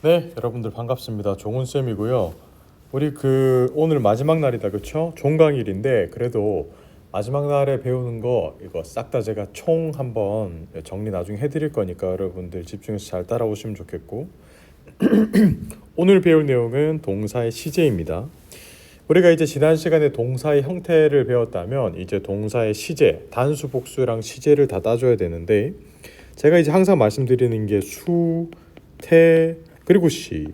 네, 여러분들 반갑습니다. 종훈쌤이고요. 우리 오늘 마지막 날이다, 그쵸? 종강일인데 그래도 마지막 날에 배우는 거 이거 싹 다 제가 총 한번 정리 나중에 해드릴 거니까 여러분들 집중해서 잘 따라오시면 좋겠고, 오늘 배울 내용은 동사의 시제입니다. 우리가 이제 지난 시간에 동사의 형태를 배웠다면 이제 동사의 시제, 단수, 복수랑 시제를 다 따줘야 되는데, 제가 이제 항상 말씀드리는 게 수, 태, 그리고 시.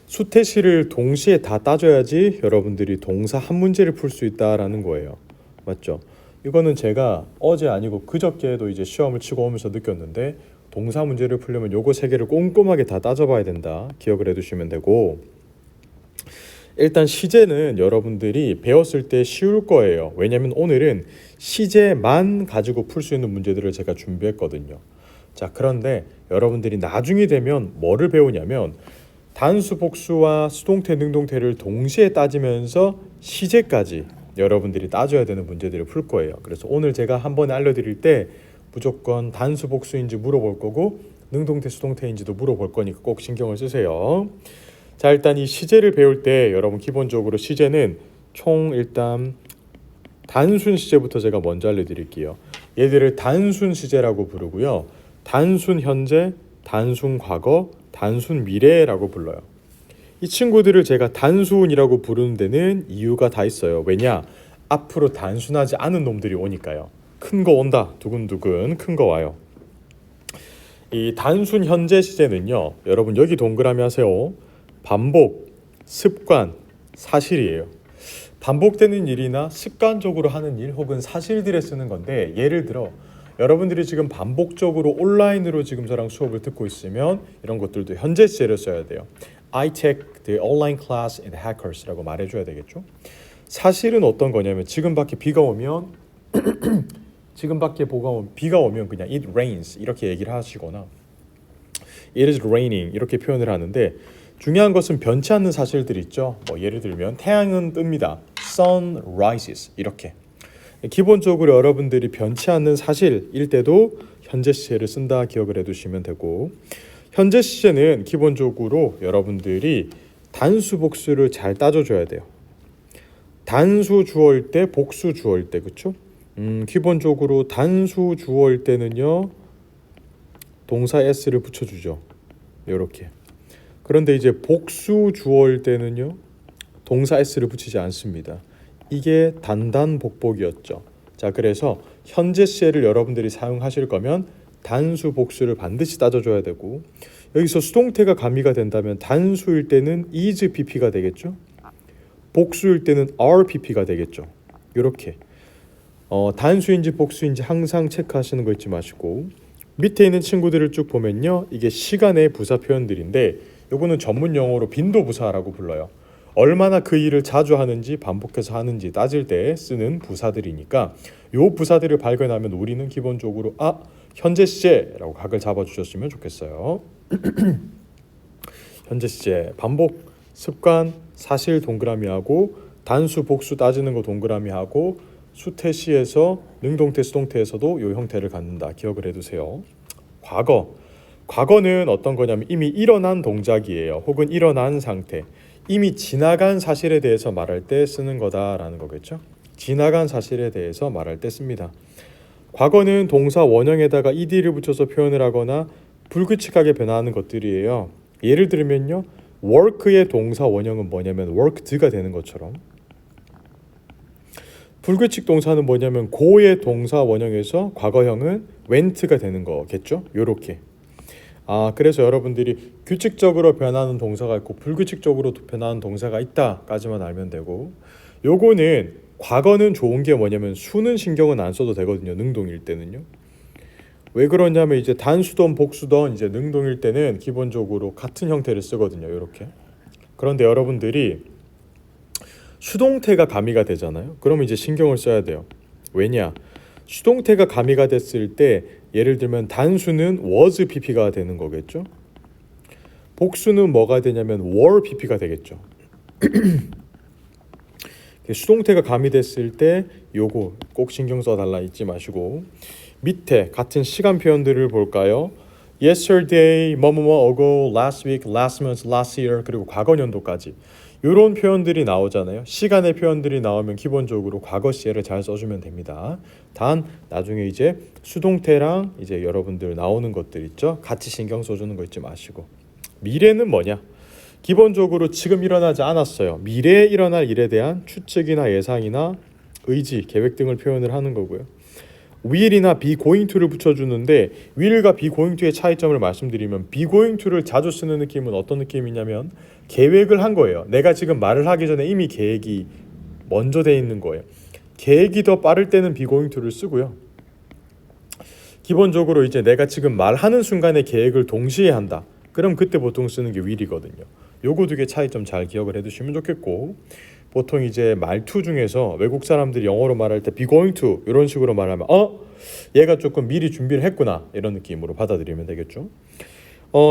수태시를 동시에 다 따져야지 여러분들이 동사 한 문제를 풀 수 있다라는 거예요. 맞죠? 이거는 제가 어제 아니고 그저께도 이제 시험을 치고 오면서 느꼈는데, 동사 문제를 풀려면 요거 세 개를 꼼꼼하게 다 따져봐야 된다. 기억을 해두시면 되고, 일단 시제는 여러분들이 배웠을 때 쉬울 거예요. 왜냐면 오늘은 시제만 가지고 풀 수 있는 문제들을 제가 준비했거든요. 자, 그런데 여러분들이 나중에 되면 뭐를 배우냐면 단수, 복수와 수동태, 능동태를 동시에 따지면서 시제까지 여러분들이 따져야 되는 문제들을 풀 거예요. 그래서 오늘 제가 한번 알려드릴 때 무조건 단수, 복수인지 물어볼 거고 능동태, 수동태인지도 물어볼 거니까 꼭 신경을 쓰세요. 자, 일단 이 시제를 배울 때 여러분 기본적으로 시제는 총 일단 단순 시제부터 제가 먼저 알려드릴게요. 얘들을 단순 시제라고 부르고요. 단순 현재, 단순 과거, 단순 미래라고 불러요. 이 친구들을 제가 단순이라고 부르는 데는 이유가 다 있어요. 왜냐? 앞으로 단순하지 않은 놈들이 오니까요. 큰 거 온다. 두근두근 큰 거 와요. 이 단순 현재 시제는요. 여러분 여기 동그라미 하세요. 반복, 습관, 사실이에요. 반복되는 일이나 습관적으로 하는 일 혹은 사실들에 쓰는 건데, 예를 들어 여러분들이 지금 반복적으로 온라인으로 지금 저랑 수업을 듣고 있으면 이런 것들도 현재 시제를 써야 돼요. I take the online class in hackers라고 말해줘야 되겠죠. 사실은 어떤 거냐면 지금 밖에 비가 오면 지금 밖에 비가 오면 그냥 it rains 이렇게 얘기를 하시거나 it is raining 이렇게 표현을 하는데, 중요한 것은 변치 않는 사실들 있죠. 예를 들면 태양은 뜹니다. sun rises 이렇게. 기본적으로 여러분들이 변치 않는 사실일 때도 현재 시제를 쓴다 기억을 해두시면 되고, 현재 시제는 기본적으로 여러분들이 단수 복수를 잘 따져줘야 돼요. 단수 주어일 때, 복수 주어일 때, 그렇죠? 기본적으로 단수 주어일 때는요 동사 s를 붙여주죠. 이렇게. 그런데 이제 복수 주어일 때는요 동사 s를 붙이지 않습니다. 이게 단단복복이었죠. 자, 그래서 현재 시제를 여러분들이 사용하실 거면 단수 복수를 반드시 따져줘야 되고, 여기서 수동태가 가미가 된다면 단수일 때는 is pp가 되겠죠. 복수일 때는 are pp가 되겠죠. 이렇게 단수인지 복수인지 항상 체크하시는 거 잊지 마시고, 밑에 있는 친구들을 쭉 보면요 이게 시간의 부사 표현들인데, 요거는 전문 용어로 빈도부사라고 불러요. 얼마나 그 일을 자주 하는지 반복해서 하는지 따질 때 쓰는 부사들이니까, 요 부사들을 발견하면 우리는 기본적으로 현재 시제라고 각을 잡아주셨으면 좋겠어요. 현재 시제 반복, 습관, 사실 동그라미하고, 단수, 복수 따지는 거 동그라미하고, 수태시에서 능동태, 수동태에서도 요 형태를 갖는다 기억을 해두세요. 과거는 어떤 거냐면 이미 일어난 동작이에요. 혹은 일어난 상태, 이미 지나간 사실에 대해서 말할 때 쓰는 거다라는 거겠죠. 지나간 사실에 대해서 말할 때 씁니다. 과거는 동사 원형에다가 ed를 붙여서 표현을 하거나 불규칙하게 변화하는 것들이에요. 예를 들면요, work의 동사 원형은 뭐냐면 worked가 되는 것처럼, 불규칙 동사는 뭐냐면 go의 동사 원형에서 과거형은 went가 되는 거겠죠. 요렇게. 그래서 여러분들이 규칙적으로 변하는 동사가 있고 불규칙적으로 변하는 동사가 있다까지만 알면 되고, 요거는 과거는 좋은 게 뭐냐면 수는 신경은 안 써도 되거든요. 능동일 때는요. 왜 그러냐면 이제 단수든 복수든 이제 능동일 때는 기본적으로 같은 형태를 쓰거든요. 이렇게. 그런데 여러분들이 수동태가 가미가 되잖아요. 그러면 이제 신경을 써야 돼요. 왜냐? 수동태가 가미가 됐을 때 예를 들면 단수는 was pp가 되는 거겠죠. 복수는 뭐가 되냐면 were pp가 되겠죠. 수동태가 가미됐을 때 요거 꼭 신경 써달라 잊지 마시고, 밑에 같은 시간 표현들을 볼까요? yesterday, 뭐뭐뭐 ago, last week, last month, last year 그리고 과거 연도까지 이런 표현들이 나오잖아요. 시간의 표현들이 나오면 기본적으로 과거 시제를 잘 써주면 됩니다. 단 나중에 이제 수동태랑 이제 여러분들 나오는 것들 있죠. 같이 신경 써주는 거 잊지 마시고. 미래는 뭐냐? 기본적으로 지금 일어나지 않았어요. 미래에 일어날 일에 대한 추측이나 예상이나 의지, 계획 등을 표현을 하는 거고요. will이나 be going to를 붙여주는데 will과 be going to의 차이점을 말씀드리면 be going to를 자주 쓰는 느낌은 어떤 느낌이냐면 계획을 한 거예요. 내가 지금 말을 하기 전에 이미 계획이 먼저 돼 있는 거예요. 계획이 더 빠를 때는 be going to를 쓰고요. 기본적으로 이제 내가 지금 말하는 순간에 계획을 동시에 한다. 그럼 그때 보통 쓰는 게 will이거든요. 요거 두 개 차이점 잘 기억을 해두시면 좋겠고, 보통 이제 말투 중에서 외국 사람들이 영어로 말할 때 be going to 이런 식으로 말하면 얘가 조금 미리 준비를 했구나 이런 느낌으로 받아들이면 되겠죠.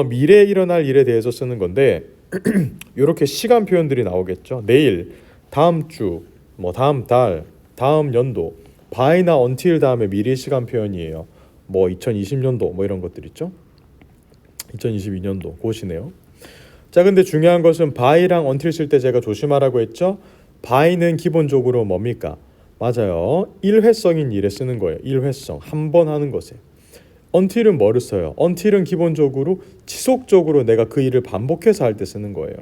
미래에 일어날 일에 대해서 쓰는 건데 이렇게 시간 표현들이 나오겠죠. 내일, 다음 주, 뭐 다음 달, 다음 연도, by나 until 다음에 미래 시간 표현이에요. 뭐 2020년도 뭐 이런 것들 있죠. 2022년도 고시네요. 자, 근데 중요한 것은 by랑 until 쓸 때 제가 조심하라고 했죠. by는 기본적으로 뭡니까? 맞아요. 일회성인 일에 쓰는 거예요. 일회성, 한 번 하는 것에. until은 뭐를 써요? until은 기본적으로 지속적으로 내가 그 일을 반복해서 할 때 쓰는 거예요.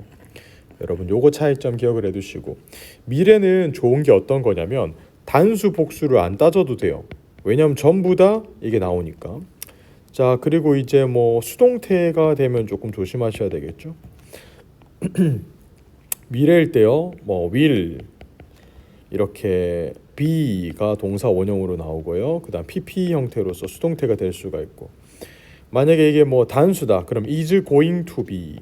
여러분 요거 차이점 기억을 해두시고, 미래는 좋은 게 어떤 거냐면 단수 복수를 안 따져도 돼요. 왜냐하면 전부 다 이게 나오니까. 자, 그리고 이제 뭐 수동태가 되면 조금 조심하셔야 되겠죠. 미래일 때요, 뭐 will 이렇게 be가 동사 원형으로 나오고요. 그다음 pp 형태로서 수동태가 될 수가 있고, 만약에 이게 뭐 단수다, 그럼 is going to be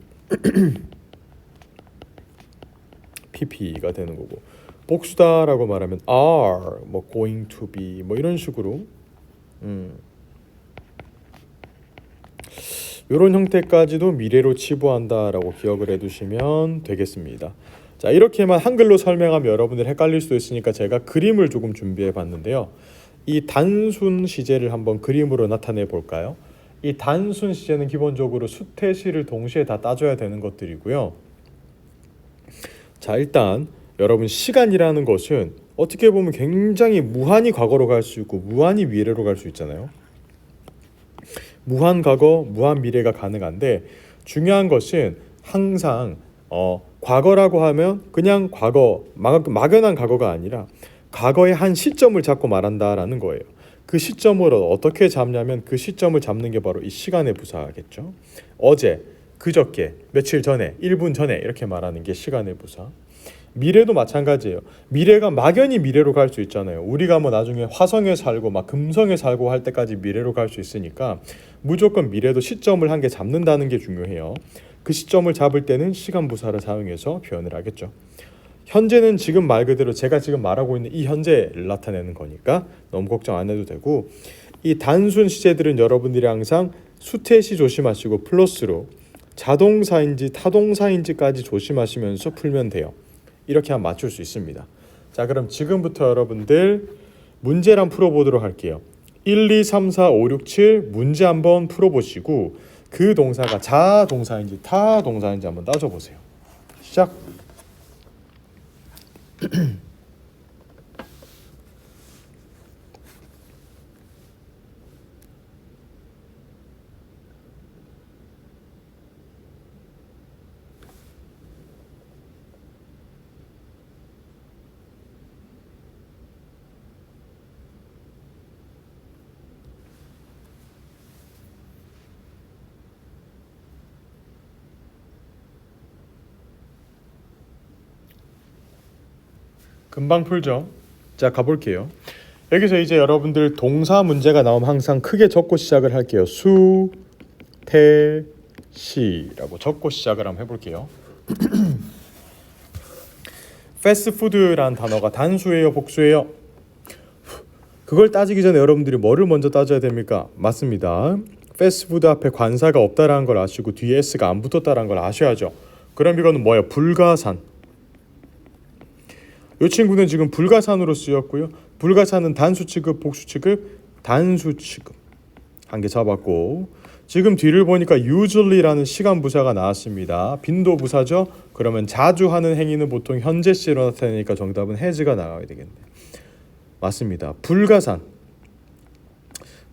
pp가 되는 거고, 복수다라고 말하면 are 뭐 going to be 뭐 이런 식으로 이런 형태까지도 미래로 치부한다라고 기억을 해두시면 되겠습니다. 자, 이렇게만 한글로 설명하면 여러분들 헷갈릴 수도 있으니까 제가 그림을 조금 준비해 봤는데요. 이 단순 시제를 한번 그림으로 나타내 볼까요? 이 단순 시제는 기본적으로 수태시를 동시에 다 따져야 되는 것들이고요. 자, 일단 여러분 시간이라는 것은 어떻게 보면 굉장히 무한히 과거로 갈 수 있고 무한히 미래로 갈 수 있잖아요. 무한 과거, 무한 미래가 가능한데 중요한 것은 항상 과거라고 하면 그냥 과거, 막연한 과거가 아니라 과거의 한 시점을 잡고 말한다라는 거예요. 그 시점을 어떻게 잡냐면 그 시점을 잡는 게 바로 이 시간의 부사겠죠. 어제, 그저께, 며칠 전에, 1분 전에 이렇게 말하는 게 시간의 부사. 미래도 마찬가지예요. 미래가 막연히 미래로 갈 수 있잖아요. 우리가 뭐 나중에 화성에 살고 막 금성에 살고 할 때까지 미래로 갈 수 있으니까 무조건 미래도 시점을 한 개 잡는다는 게 중요해요. 그 시점을 잡을 때는 시간 부사를 사용해서 표현을 하겠죠. 현재는 지금 말 그대로 제가 지금 말하고 있는 이 현재를 나타내는 거니까 너무 걱정 안 해도 되고, 이 단순 시제들은 여러분들이 항상 수태시 조심하시고 플러스로 자동사인지 타동사인지까지 조심하시면서 풀면 돼요. 이렇게 하면 맞출 수 있습니다. 자, 그럼 지금부터 여러분들 문제를 한번 풀어보도록 할게요. 1, 2, 3, 4, 5, 6, 7 문제 한번 풀어보시고 그 동사가 자동사인지 타동사인지 한번 따져보세요. 시작. 금방 풀죠. 자, 가볼게요. 여기서 이제 여러분들 동사 문제가 나오면 항상 크게 적고 시작을 할게요. 수, 태, 시라고 적고 시작을 한번 해볼게요. 패스트푸드란 단어가 단수예요, 복수예요? 그걸 따지기 전에 여러분들이 뭐를 먼저 따져야 됩니까? 맞습니다. 패스트푸드 앞에 관사가 없다라는 걸 아시고 뒤에 s가 안 붙었다라는 걸 아셔야죠. 그럼 이거는 뭐예요? 불가산. 이 친구는 지금 불가산으로 쓰였고요. 불가산은 단수 취급, 복수 취급, 단수 취급 한 개 잡았고, 지금 뒤를 보니까 usually라는 시간 부사가 나왔습니다. 빈도 부사죠. 그러면 자주 하는 행위는 보통 현재 시로 나타내니까 정답은 has가 나와야 되겠네. 맞습니다.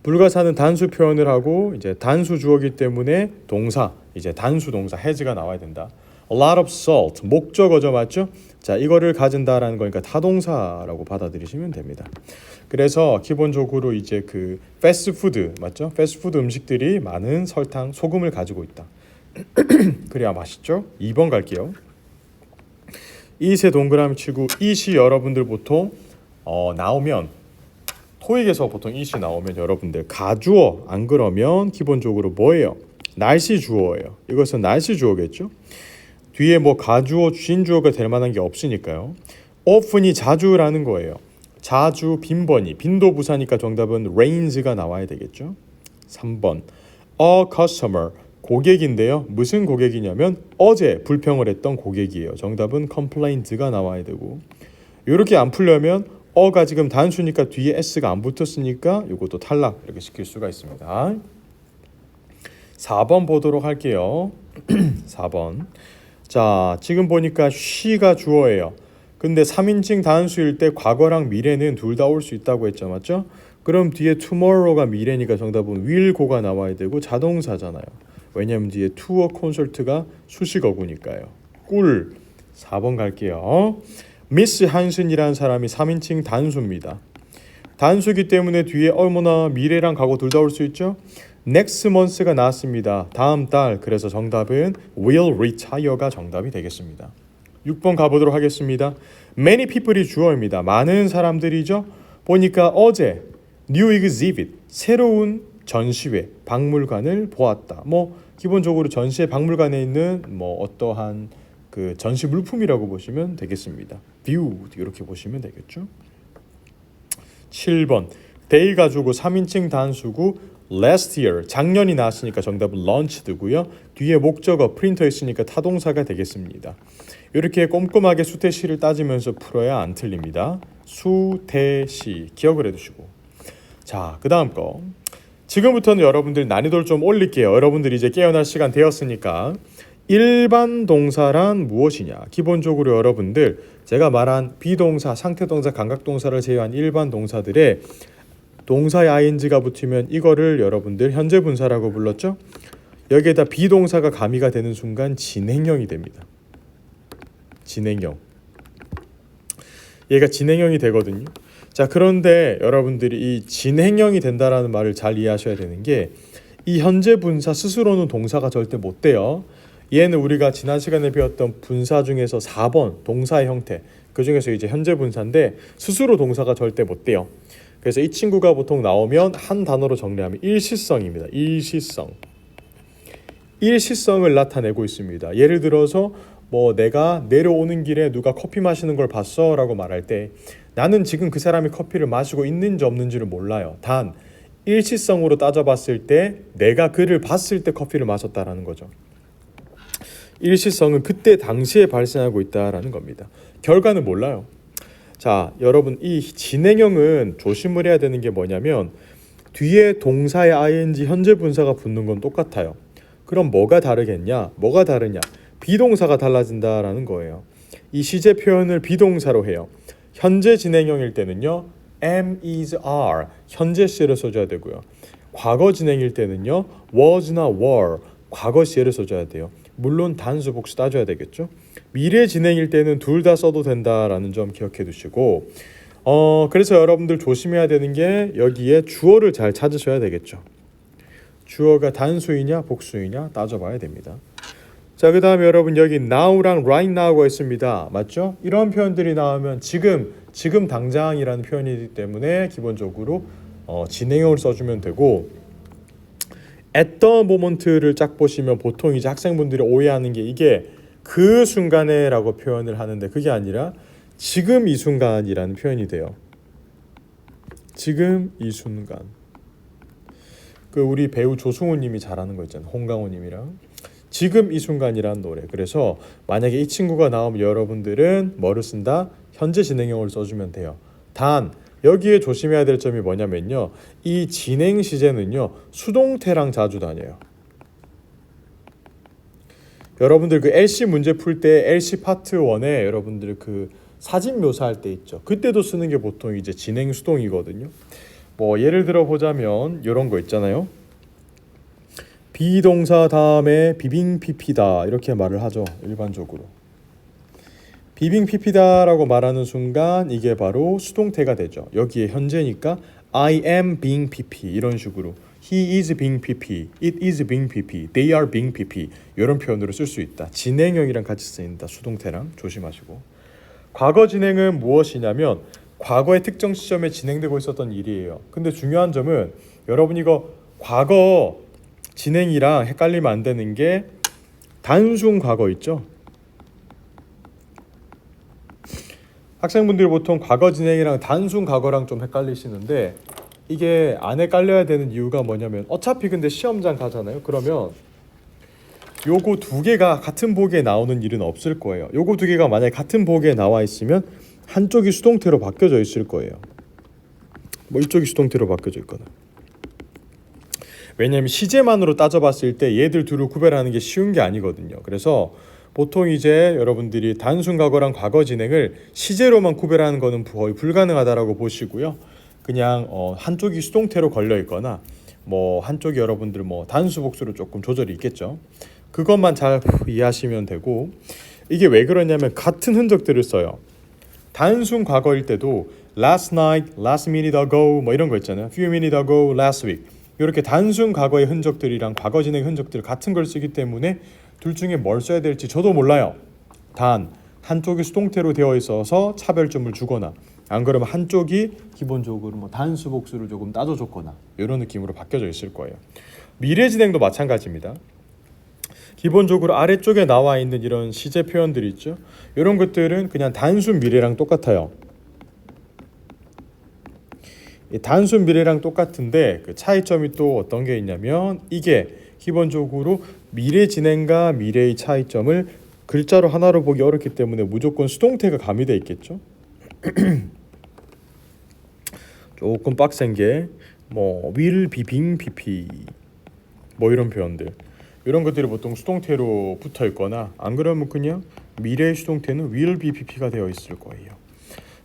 불가사는 단수 표현을 하고 이제 단수 주어기 때문에 동사 이제 단수 동사 has가 나와야 된다. A lot of salt 목적어죠, 맞죠? 자, 이거를 가진다라는 거니까 타동사라고 받아들이시면 됩니다. 그래서 기본적으로 이제 그 패스트푸드 맞죠? 패스트푸드 음식들이 많은 설탕, 소금을 가지고 있다. 그래야 맛있죠? 2번 갈게요. 이세 동그라미 치고 이시 여러분들 보통 나오면 토익에서 보통 이시 나오면 여러분들 가주어 안 그러면 기본적으로 뭐예요? 날씨 주어예요. 이것은 날씨 주어겠죠? 뒤에 뭐 가주어, 주인주어가 될 만한 게 없으니까요. often이 자주라는 거예요. 자주, 빈번히, 빈도 부사니까 정답은 rains가 나와야 되겠죠. 3번 a customer 고객인데요. 무슨 고객이냐면 어제 불평을 했던 고객이에요. 정답은 complaint가 나와야 되고 이렇게 안 풀려면 어가 지금 단수니까 뒤에 s가 안 붙었으니까 이것도 탈락 이렇게 시킬 수가 있습니다. 4번 보도록 할게요. 4번 자, 지금 보니까 she가 주어예요. 근데 3인칭 단수일 때 과거랑 미래는 둘 다 올 수 있다고 했죠, 맞죠? 그럼 뒤에 tomorrow가 미래니까 정답은 will go가 나와야 되고 자동사잖아요. 왜냐면 뒤에 to a concert가 수식어구니까요. 꿀 4번 갈게요. 미스 한슨이라는 사람이 3인칭 단수입니다. 단수기 때문에 뒤에 어머나 미래랑 과거 둘 다 올 수 있죠? next month가 나왔습니다. 다음 달. 그래서 정답은 will retire가 정답이 되겠습니다. 6번 가보도록 하겠습니다. many people이 주어입니다. 많은 사람들이죠. 보니까 어제 new exhibit 새로운 전시회 박물관을 보았다. 뭐 기본적으로 전시회 박물관에 있는 뭐 어떠한 그 전시 물품이라고 보시면 되겠습니다. view 이렇게 보시면 되겠죠. 7번 day 가지고 3인칭 단수고 last year 작년이 나왔으니까 정답은 launched,고요. 뒤에 목적어 프린터 있으니까 타동사가 되겠습니다. 이렇게 꼼꼼하게 수태시를 따지면서 풀어야 안 틀립니다. 수태시 기억을 해두시고 자, 그 다음 거 지금부터는 여러분들 난이도를 좀 올릴게요. 여러분들이 이제 깨어날 시간 되었으니까 일반 동사란 무엇이냐. 기본적으로 여러분들 제가 말한 비동사, 상태동사, 감각동사를 제외한 일반 동사들의 동사의 ing가 붙으면 이거를 여러분들 현재 분사라고 불렀죠. 여기에다 비동사가 가미가 되는 순간 진행형이 됩니다. 진행형. 얘가 진행형이 되거든요. 자, 그런데 여러분들이 이 진행형이 된다라는 말을 잘 이해하셔야 되는 게 이 현재 분사 스스로는 동사가 절대 못 돼요. 얘는 우리가 지난 시간에 배웠던 분사 중에서 4번 동사의 형태 그 중에서 이제 현재 분사인데 스스로 동사가 절대 못 돼요. 그래서 이 친구가 보통 나오면 한 단어로 정리하면 일시성입니다. 일시성을 나타내고 있습니다. 예를 들어서 뭐 내가 내려오는 길에 누가 커피 마시는 걸 봤어 라고 말할 때 나는 지금 그 사람이 커피를 마시고 있는지 없는지를 몰라요. 단 일시성으로 따져봤을 때 내가 그를 봤을 때 커피를 마셨다라는 거죠. 일시성은 그때 당시에 발생하고 있다라는 겁니다. 결과는 몰라요. 자, 여러분 이 진행형은 조심을 해야 되는 게 뭐냐면 뒤에 동사의 ing 현재 분사가 붙는 건 똑같아요. 그럼 뭐가 다르겠냐? 뭐가 다르냐? 비동사가 달라진다라는 거예요. 이 시제 표현을 비동사로 해요. 현재 진행형일 때는요. am, is, are 현재 시제를 써줘야 되고요. 과거 진행일 때는요. was나 were 과거 시제를 써줘야 돼요. 물론 단수 복수 따져야 되겠죠. 미래 진행일 때는 둘 다 써도 된다라는 점 기억해 두시고 그래서 여러분들 조심해야 되는 게 여기에 주어를 잘 찾으셔야 되겠죠. 주어가 단수이냐 복수이냐 따져봐야 됩니다. 자, 그 다음에 여러분 여기 now랑 right now가 있습니다. 맞죠? 이런 표현들이 나오면 지금 당장이라는 표현이기 때문에 기본적으로 진행형을 써주면 되고 at the moment를 쫙 보시면 보통 이제 학생분들이 오해하는 게 이게 그 순간에 라고 표현을 하는데 그게 아니라 지금 이 순간이라는 표현이 돼요. 지금 이 순간. 그 우리 배우 조승우 님이 잘하는 거 있잖아요. 홍강호 님이랑. 지금 이 순간이라는 노래. 그래서 만약에 이 친구가 나오면 여러분들은 뭐를 쓴다? 현재 진행형을 써주면 돼요. 단 여기에 조심해야 될 점이 뭐냐면요. 이 진행 시제는요. 수동태랑 자주 다녀요. 여러분들 그 LC 문제 풀 때 LC 파트 1에 여러분들 그 사진 묘사할 때 있죠. 그때도 쓰는 게 보통 이제 진행 수동이거든요. 뭐 예를 들어 보자면 이런 거 있잖아요. 비동사 다음에 비빙 PP다 이렇게 말을 하죠. 일반적으로. 비빙 PP다라고 말하는 순간 이게 바로 수동태가 되죠. 여기에 현재니까 I am being PP 이런 식으로 He is being PP, It is being PP, They are being PP 이런 표현으로 쓸 수 있다. 진행형이랑 같이 쓰인다. 수동태랑 조심하시고. 과거 진행은 무엇이냐면 과거의 특정 시점에 진행되고 있었던 일이에요. 근데 중요한 점은 여러분 이거 과거 진행이랑 헷갈리면 안 되는 게 단순 과거 있죠. 학생분들이 보통 과거 진행이랑 단순 과거랑 좀 헷갈리시는데 이게 안 헷갈려야 되는 이유가 뭐냐면 어차피 근데 시험장 가잖아요. 그러면 요거 두 개가 같은 보기에 나오는 일은 없을 거예요. 요거 두 개가 만약에 같은 보기에 나와 있으면 한쪽이 수동태로 바뀌어져 있을 거예요. 뭐 이쪽이 수동태로 바뀌어져 있거나. 왜냐하면 시제만으로 따져봤을 때 얘들 둘을 구별하는 게 쉬운 게 아니거든요. 그래서 보통 이제 여러분들이 단순 과거랑 과거 진행을 시제로만 구별하는 거는 거의 불가능하다라고 보시고요. 그냥 한쪽이 수동태로 걸려 있거나 뭐 한쪽이 여러분들 뭐 단수 복수로 조금 조절이 있겠죠. 그것만 잘 이해하시면 되고 이게 왜 그러냐면 같은 흔적들을 써요. 단순 과거일 때도 last night, last minute ago 뭐 이런 거 있잖아요. few minutes ago, last week 이렇게 단순 과거의 흔적들이랑 과거 진행 흔적들 같은 걸 쓰기 때문에 둘 중에 뭘 써야 될지 저도 몰라요. 단 한쪽이 수동태로 되어 있어서 차별점을 주거나 안 그러면 한쪽이 기본적으로 뭐 단수 복수를 조금 따져줬거나 이런 느낌으로 바뀌어져 있을 거예요. 미래 진행도 마찬가지입니다. 기본적으로 아래쪽에 나와 있는 이런 시제 표현들이 있죠. 이런 것들은 그냥 단순 미래랑 똑같아요. 단순 미래랑 똑같은데 그 차이점이 또 어떤 게 있냐면 이게 기본적으로 미래 진행과 미래의 차이점을 글자로 하나로 보기 어렵기 때문에 무조건 수동태가 가미되어 있겠죠. 조금 빡센 게 뭐 will be being pp 뭐 이런 표현들 이런 것들이 보통 수동태로 붙어 있거나 안 그러면 그냥 미래의 수동태는 will be pp가 되어 있을 거예요.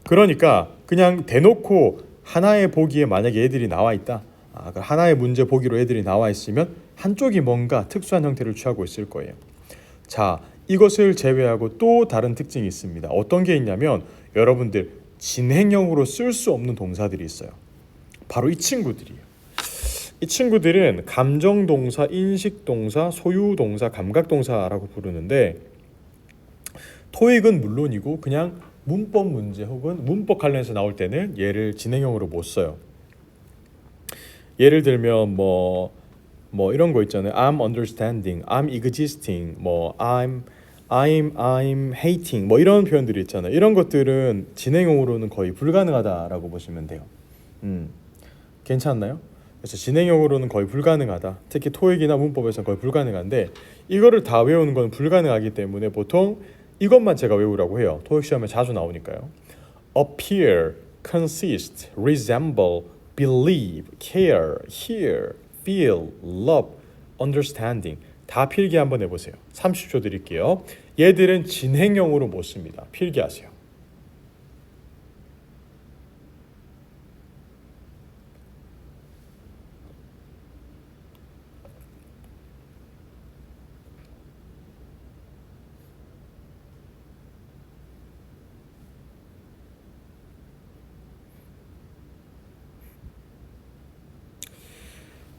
그러니까 그냥 대놓고 하나의 보기에 만약에 애들이 나와 있다. 하나의 문제 보기로 애들이 나와 있으면 한쪽이 뭔가 특수한 형태를 취하고 있을 거예요. 자, 이것을 제외하고 또 다른 특징이 있습니다. 어떤 게 있냐면 여러분들 진행형으로 쓸 수 없는 동사들이 있어요. 바로 이 친구들이에요. 이 친구들은 감정동사, 인식동사, 소유동사, 감각동사라고 부르는데 토익은 물론이고 그냥 문법 문제 혹은 문법 관련해서 나올 때는 얘를 진행형으로 못 써요. 예를 들면 뭐 이런 거 있잖아요. I'm understanding, I'm existing, 뭐 I'm hating 뭐 이런 표현들이 있잖아요. 이런 것들은 진행형으로는 거의 불가능하다라고 보시면 돼요. 괜찮나요? 그래서 진행형으로는 거의 불가능하다. 특히 토익이나 문법에서는 거의 불가능한데 이거를 다 외우는 건 불가능하기 때문에 보통 이것만 제가 외우라고 해요. 토익 시험에 자주 나오니까요. appear, consist, resemble, believe, care, hear, feel, love, understanding 다 필기 한번 해보세요. 30초 드릴게요. 얘들은 진행형으로 못 씁니다. 필기하세요.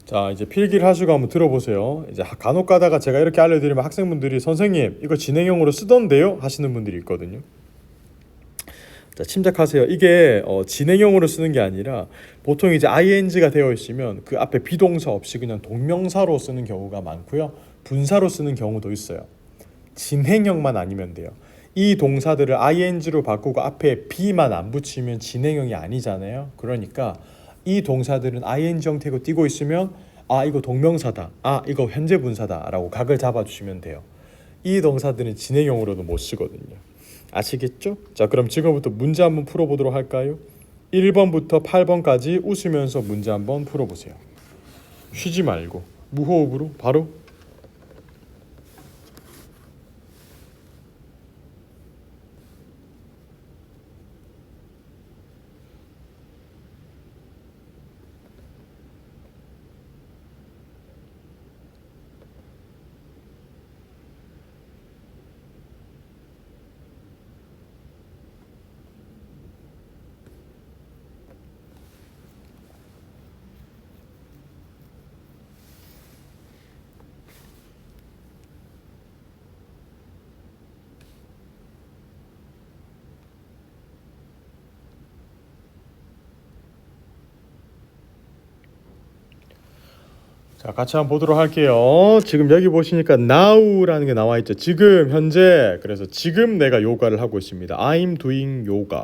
자, 이제 필기를 하시고 한번 들어보세요. 이제 간혹 가다가 제가 이렇게 알려드리면 학생분들이 선생님 이거 진행형으로 쓰던데요? 하시는 분들이 있거든요. 자, 침착하세요. 이게 진행형으로 쓰는 게 아니라 보통 이제 ing가 되어 있으면 그 앞에 비동사 없이 그냥 동명사로 쓰는 경우가 많고요. 분사로 쓰는 경우도 있어요. 진행형만 아니면 돼요. 이 동사들을 ing로 바꾸고 앞에 be만 안 붙이면 진행형이 아니잖아요. 그러니까 이 동사들은 ing 형태로 띄고 있으면 이거 동명사다, 이거 현재 분사다 라고 각을 잡아주시면 돼요. 이 동사들은 진행형으로도 못 쓰거든요. 아시겠죠? 자, 그럼 지금부터 문제 한번 풀어보도록 할까요? 1번부터 8번까지 웃으면서 문제 한번 풀어보세요. 쉬지 말고 무호흡으로 바로. 자, 같이 한번 보도록 할게요. 지금 여기 보시니까 now라는 게 나와 있죠. 지금 현재. 그래서 지금 내가 요가를 하고 있습니다. I'm doing yoga.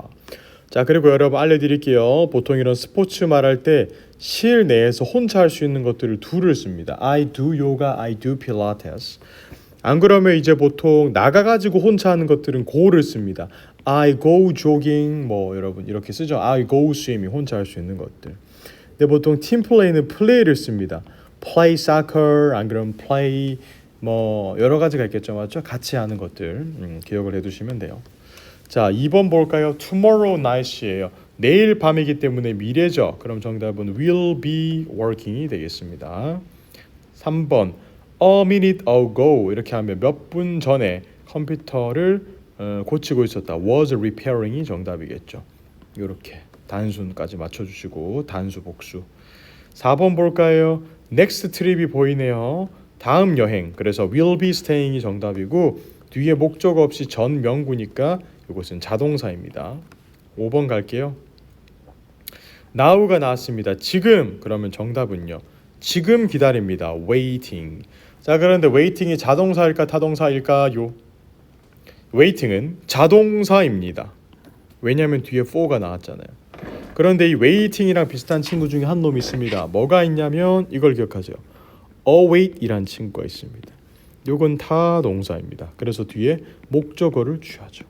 자, 그리고 여러분 알려드릴게요. 보통 이런 스포츠 말할 때 실내에서 혼자 할 수 있는 것들을 do를 씁니다. I do yoga, I do pilates. 안 그러면 이제 보통 나가가지고 혼자 하는 것들은 go를 씁니다. I go jogging 뭐 여러분 이렇게 쓰죠. I go swimming 혼자 할 수 있는 것들. 근데 보통 팀 플레이는 play를 씁니다. play soccer 안 그러면 play 뭐 여러 가지가 있겠죠, 맞죠? 같이 하는 것들 기억을 해두시면 돼요. 자, 2번 볼까요? tomorrow night이에요. 내일 밤이기 때문에 미래죠. 그럼 정답은 will be working이 되겠습니다. 3번 a minute ago 이렇게 하면 몇 분 전에 컴퓨터를 고치고 있었다. was repairing이 정답이겠죠. 이렇게 단순까지 맞춰주시고 단수 복수. 4번 볼까요? next trip이 보이네요. 다음 여행. 그래서 will be staying이 정답이고 뒤에 목적 없이 전 명구니까 이것은 자동사입니다. 5번 갈게요. now가 나왔습니다. 지금 그러면 정답은요. 지금 기다립니다. waiting. 자, 그런데 waiting이 자동사일까 타동사일까요? waiting은 자동사입니다. 왜냐하면 뒤에 for가 나왔잖아요. 그런데 이 waiting이랑 비슷한 친구 중에 한 놈이 있습니다. 뭐가 있냐면 이걸 기억하세요. await이란 친구가 있습니다. 요건 타동사입니다. 그래서 뒤에 목적어를 취하죠.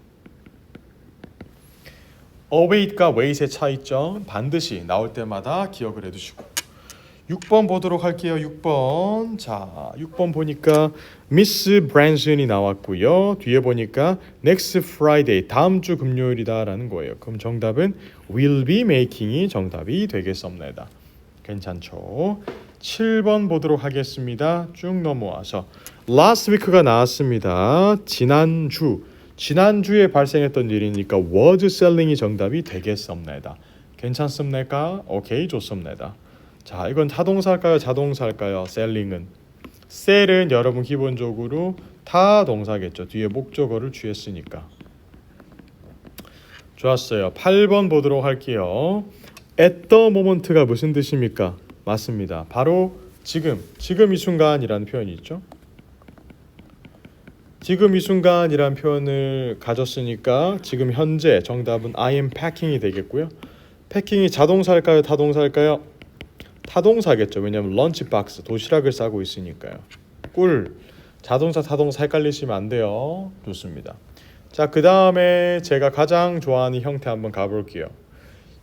await과 wait의 차이점 반드시 나올 때마다 기억을 해두시고 6번 보도록 할게요. 6번. 자, 6번 보니까 미스 브랜슨이 나왔고요. 뒤에 보니까 next Friday 다음 주 금요일이다라는 거예요. 그럼 정답은 will be making이 정답이 되겠습니다. 괜찮죠? 7번 보도록 하겠습니다. 쭉 넘어와서 last week가 나왔습니다. 지난주에 발생했던 일이니까 was selling이 정답이 되겠습니다. 괜찮습니까? 오케이, 좋습니다. 자, 이건 타동사일까요? 자동사일까요? selling은 sell은 여러분 기본적으로 타동사겠죠. 뒤에 목적어를 취했으니까. 좋았어요. 8번 보도록 할게요. at the moment가 무슨 뜻입니까? 맞습니다. 바로 지금 이 순간이라는 표현이 있죠. 지금 이 순간이라는 표현을 가졌으니까 지금 현재 정답은 I am packing이 되겠고요. 패킹이 자동사일까요? 타동사일까요? 타동사겠죠. 왜냐하면 런치박스 도시락을 싸고 있으니까요. 꿀. 자동사 타동사 헷갈리시면 안 돼요. 좋습니다. 자, 그 다음에 제가 가장 좋아하는 형태 한번 가볼게요.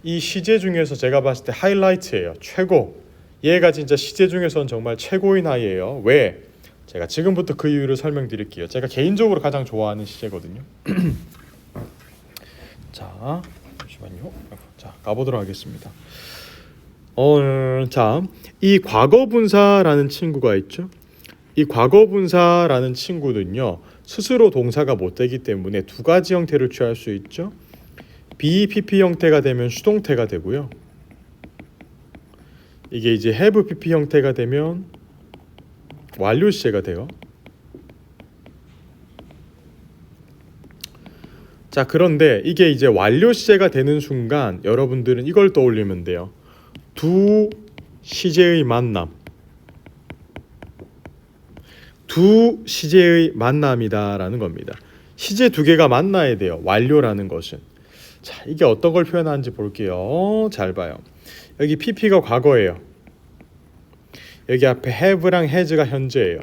이 시제 중에서 제가 봤을 때 하이라이트예요. 최고. 얘가 진짜 시제 중에서는 정말 최고인 아이예요. 왜? 제가 지금부터 그 이유를 설명드릴게요. 제가 개인적으로 가장 좋아하는 시제거든요. 자, 잠시만요. 자, 가보도록 하겠습니다. 자, 이 과거분사라는 친구가 있죠. 이 과거분사라는 친구는요, 스스로 동사가 못 되기 때문에 두 가지 형태를 취할 수 있죠. BPP 형태가 되면 수동태가 되고요. 이게 이제 have PP 형태가 되면 완료 시제가 돼요. 자, 그런데 이게 이제 완료 시제가 되는 순간 여러분들은 이걸 떠올리면 돼요. 두 시제의 만남. 두 시제의 만남이다라는 겁니다. 시제 두 개가 만나야 돼요. 완료라는 것은. 자, 이게 어떤 걸 표현하는지 볼게요. 잘 봐요. 여기 PP가 과거예요. 여기 앞에 have랑 has가 현재예요.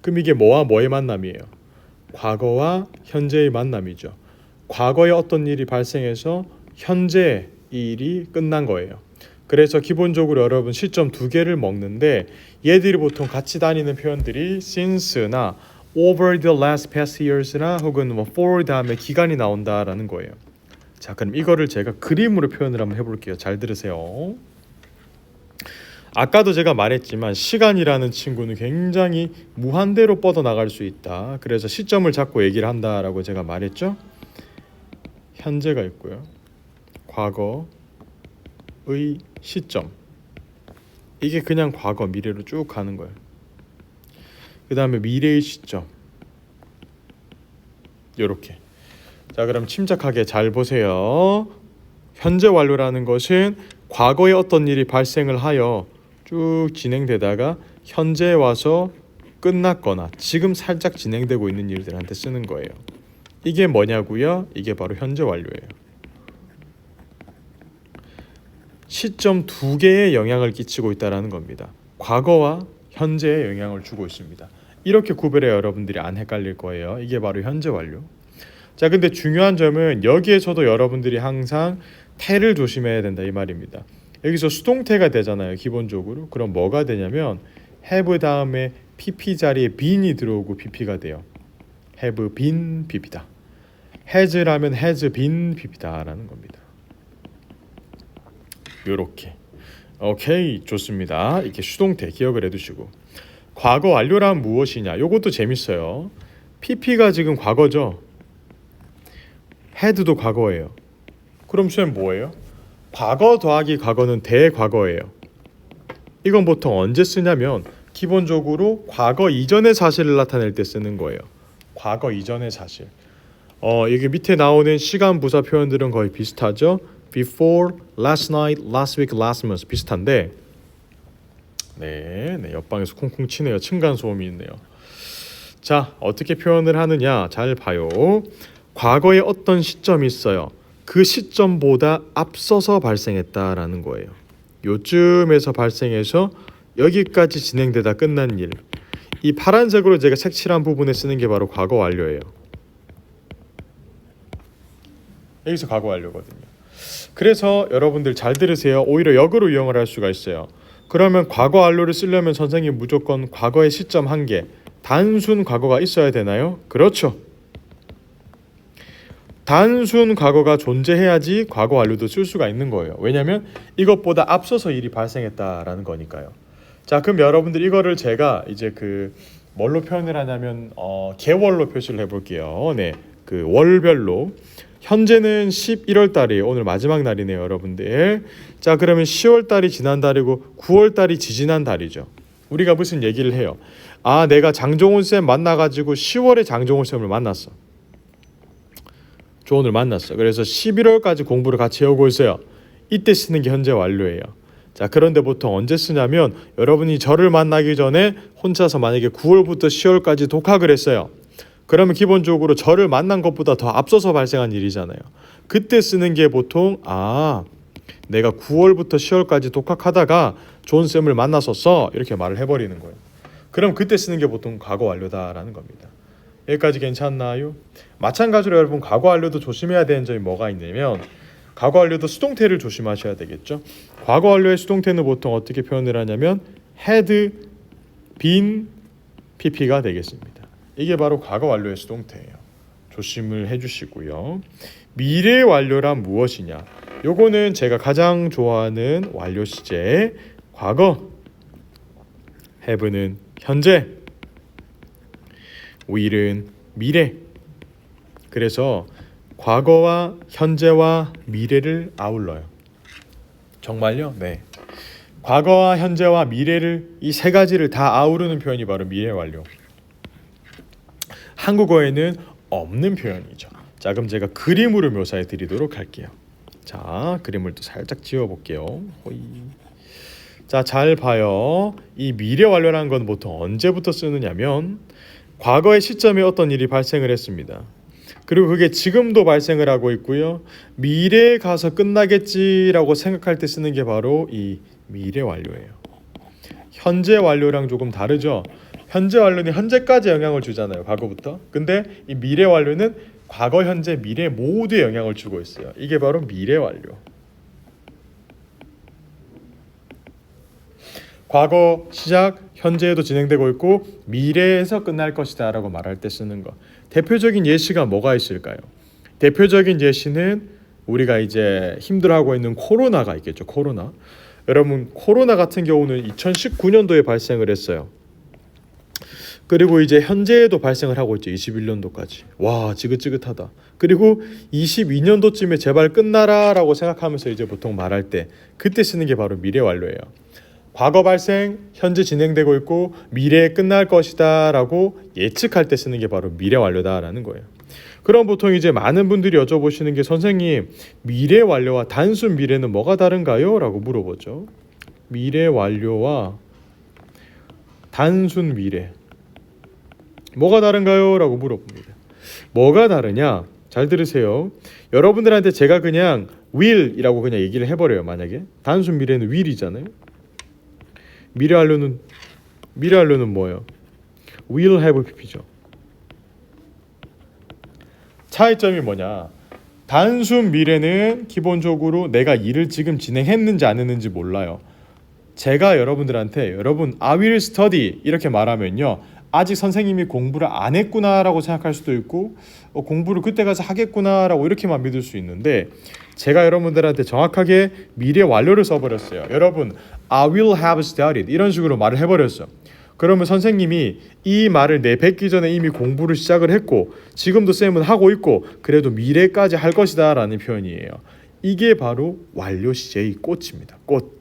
그럼 이게 뭐와 뭐의 만남이에요? 과거와 현재의 만남이죠. 과거에 어떤 일이 발생해서 현재 이 일이 끝난 거예요. 그래서 기본적으로 여러분 시점 두 개를 먹는데 얘들이 보통 같이 다니는 표현들이 since나 over the last past years나 혹은 뭐 for 다음에 기간이 나온다라는 거예요. 자, 그럼 이거를 제가 그림으로 표현을 한번 해볼게요. 잘 들으세요. 아까도 제가 말했지만 시간이라는 친구는 굉장히 무한대로 뻗어나갈 수 있다. 그래서 시점을 잡고 얘기를 한다라고 제가 말했죠. 현재가 있고요. 과거의 시점. 이게 그냥 과거, 미래로 쭉 가는 거예요. 그 다음에 미래의 시점. 요렇게. 자, 그럼 침착하게 잘 보세요. 현재 완료라는 것은 과거에 어떤 일이 발생을 하여 쭉 진행되다가 현재에 와서 끝났거나 지금 살짝 진행되고 있는 일들한테 쓰는 거예요. 이게 뭐냐고요? 이게 바로 현재 완료예요. 시점 두 개에 영향을 끼치고 있다는 겁니다. 과거와 현재에 영향을 주고 있습니다. 이렇게 구별해 여러분들이 안 헷갈릴 거예요. 이게 바로 현재 완료. 자, 근데 중요한 점은 여기에서도 여러분들이 항상 태를 조심해야 된다 이 말입니다. 여기서 수동태가 되잖아요, 기본적으로. 그럼 뭐가 되냐면 have 다음에 pp 자리에 been이 들어오고 pp가 돼요. have been pp다. has라면 has been pp다라는 겁니다. 요렇게. 오케이, 좋습니다. 이렇게 수동태 기억을 해두시고, 과거 완료란 무엇이냐? 요것도 재밌어요. pp가 지금 과거죠. had도 과거예요. 그럼 쌤 뭐예요? 과거 더하기 과거는 대과거예요. 이건 보통 언제 쓰냐면 기본적으로 과거 이전의 사실을 나타낼 때 쓰는 거예요. 과거 이전의 사실. 여기 밑에 나오는 시간 부사 표현들은 거의 비슷하죠. Before, last night, last week, last month 비슷한데 네, 옆방에서 콩콩 치네요. 층간 소음이 있네요. 자, 어떻게 표현을 하느냐? 잘 봐요. 과거에 어떤 시점이 있어요. 그 시점보다 앞서서 발생했다라는 거예요. 요쯤에서 발생해서 여기까지 진행되다 끝난 일. 이 파란색으로 제가 색칠한 부분에 쓰는 게 바로 과거 완료예요. 여기서 과거 완료거든요. 그래서 여러분들 잘 들으세요. 오히려 역으로 이용을 할 수가 있어요. 그러면 과거 완료를 쓰려면 선생님 무조건 과거의 시점 한 개, 단순 과거가 있어야 되나요? 그렇죠. 단순 과거가 존재해야지 과거 완료도 쓸 수가 있는 거예요. 왜냐하면 이것보다 앞서서 일이 발생했다라는 거니까요. 자, 그럼 여러분들 이거를 제가 이제 뭘로 표현을 하냐면 개월로 표시를 해볼게요. 네, 그 월별로. 현재는 11월 달이에요. 오늘 마지막 날이네요, 여러분들. 자, 그러면 10월 달이 지난 달이고 9월 달이 지지난 달이죠. 우리가 무슨 얘기를 해요? 아, 내가 장종훈 쌤 만나가지고 10월에 장종훈 쌤을 만났어. 저 오늘 만났어. 그래서 11월까지 공부를 같이 해오고 있어요. 이때 쓰는 게 현재 완료예요. 자, 그런데 보통 언제 쓰냐면 여러분이 저를 만나기 전에 혼자서 만약에 9월부터 10월까지 독학을 했어요. 그러면 기본적으로 저를 만난 것보다 더 앞서서 발생한 일이잖아요. 그때 쓰는 게 보통 내가 9월부터 10월까지 독학하다가 존 쌤을 만났었어. 이렇게 말을 해버리는 거예요. 그럼 그때 쓰는 게 보통 과거 완료다라는 겁니다. 여기까지 괜찮나요? 마찬가지로 여러분 과거 완료도 조심해야 되는 점이 뭐가 있냐면 과거 완료도 수동태를 조심하셔야 되겠죠. 과거 완료의 수동태는 보통 어떻게 표현을 하냐면 had been pp가 되겠습니다. 이게 바로 과거 완료의 수동태예요. 조심을 해주시고요. 미래 완료란 무엇이냐? 요거는 제가 가장 좋아하는 완료 시제. 과거, have는 현재, will은 미래. 그래서 과거와 현재와 미래를 아울러요. 정말요? 네. 과거와 현재와 미래를 이 세 가지를 다 아우르는 표현이 바로 미래 완료. 한국어에는 없는 표현이죠. 자, 그럼 제가 그림으로 묘사해 드리도록 할게요. 자, 그림을 또 살짝 지워 볼게요. 자, 잘 봐요. 이 미래 완료라는 건 보통 언제부터 쓰느냐면 과거의 시점에 어떤 일이 발생을 했습니다. 그리고 그게 지금도 발생을 하고 있고요. 미래에 가서 끝나겠지라고 생각할 때 쓰는 게 바로 이 미래 완료예요. 현재 완료랑 조금 다르죠. 현재 완료는 현재까지 영향을 주잖아요. 과거부터. 근데 이 미래 완료는 과거, 현재, 미래 모두에 영향을 주고 있어요. 이게 바로 미래 완료. 과거 시작, 현재에도 진행되고 있고 미래에서 끝날 것이다 라고 말할 때 쓰는 거. 대표적인 예시가 뭐가 있을까요? 대표적인 예시는 우리가 이제 힘들어하고 있는 코로나가 있겠죠. 코로나. 여러분, 코로나 같은 경우는 2019년도에 발생을 했어요. 그리고 이제 현재에도 발생을 하고 있죠. 21년도까지. 와, 지긋지긋하다. 그리고 22년도쯤에 제발 끝나라 라고 생각하면서 이제 보통 말할 때 그때 쓰는 게 바로 미래 완료예요. 과거 발생, 현재 진행되고 있고 미래에 끝날 것이다 라고 예측할 때 쓰는 게 바로 미래 완료다 라는 거예요. 그럼 보통 이제 많은 분들이 여쭤보시는 게 선생님, 미래 완료와 단순 미래는 뭐가 다른가요? 라고 물어보죠. 미래 완료와 단순 미래 뭐가 다른가요? 라고 물어봅니다. 뭐가 다르냐? 잘 들으세요. 여러분들한테 제가 그냥 will이라고 그냥 얘기를 해버려요. 만약에 단순 미래는 will이잖아요. 미래 완료는 뭐예요? will have pp죠. 차이점이 뭐냐? 단순 미래는 기본적으로 내가 일을 지금 진행했는지 안 했는지 몰라요. 제가 여러분들한테 여러분 I will study 이렇게 말하면요, 아직 선생님이 공부를 안 했구나라고 생각할 수도 있고 공부를 그때 가서 하겠구나라고 이렇게만 믿을 수 있는데, 제가 여러분들한테 정확하게 미래 완료를 써버렸어요. 여러분 I will have studied 이런 식으로 말을 해버렸어. 그러면 선생님이 이 말을 내뱉기 전에 이미 공부를 시작을 했고 지금도 쌤은 하고 있고 그래도 미래까지 할 것이다 라는 표현이에요. 이게 바로 완료 시제의 꽃입니다. 꽃.